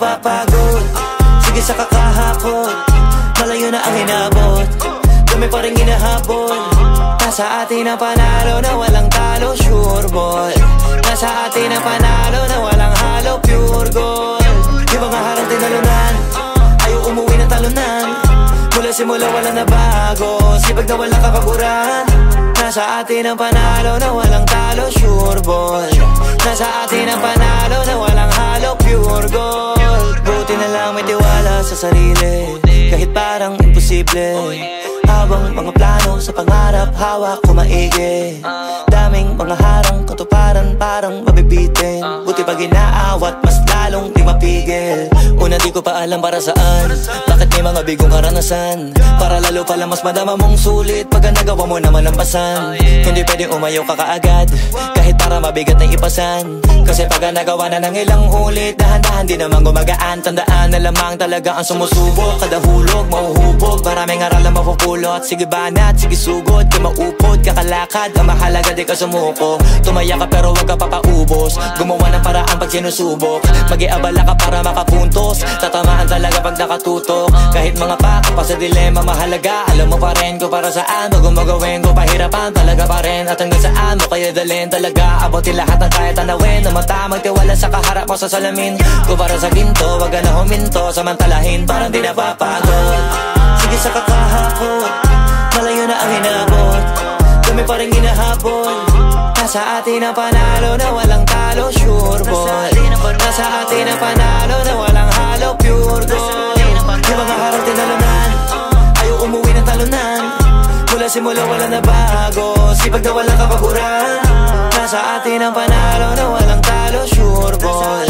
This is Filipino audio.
napapagod. Sige sa kakahakot, malayo na ang inabot, dami pa rin hinahabol. Nasa atin ang panalo na walang talo, sure ball. Nasa atin ang panalo na walang halo, pure gold. Yung mga harang tinalunan, ayaw umuwi ng talunan. Mula simula wala na bago, sipag na walang kakaburan. Nasa atin ang panalo na walang talo, sure ball. Nasa atin ang panalo na walang halo, pure gold. Buti na lang may tiwala sa sarili, kahit parang imposible. Habang mga plano sa pangarap, hawak ko maigi. Daming mga harang, katuparan parang mabibitin. Buti pag inaawat, mas lalong di mapigil. Una di ko pa alam para saan, bakit may mga bigong karanasan. Para lalo pala mas madama mong sulit pagka nagawa mo naman ang pasan. Hindi pwedeng umayaw ka kaagad, kahit para mabigat na ipasan. Kasi pagka nagawa na ng ilang ulit, dahan-dahan di naman gumagaan. Tandaan na lamang talaga ang sumusubok, kada hulog mauhubog, maraming aral na mapupulot. Sige banat, sige sugod, di maupod, kakalakad. Ang mahalaga di ka sumuko, tumaya ka pero wag ka papaubos. Gumawa ng paraan pag sinusubok, mag-iabala ka para makapuntos. Tatamaan talaga pag nakatutok, kahit mga paka pa sa dilema mahalaga. Alam mo pa rin kung para saan mo gumagawin ko, pahirapan talaga pa rin. At hanggang saan mo kaya dalhin talaga, abutin lahat ng kaya tanawin. Na mata magtiwala sa kaharap mo sa salamin, kung para sa ginto, wag ka na huminto. Samantalahin parang di napapagod. Sige sa kakahakot, malayo na ang inabot, dami pa rin hinahabol. Nasa atin ang panalo na walang talo, sure ball. Nasa atin ang panalo na walang halo, pure gold. Yung mga harang tinalunan, ayaw umuwi ng talunan. Mula simula wala na bago, sipag na walang kapaguran. Nasa atin ang panalo na walang talo, sure ball.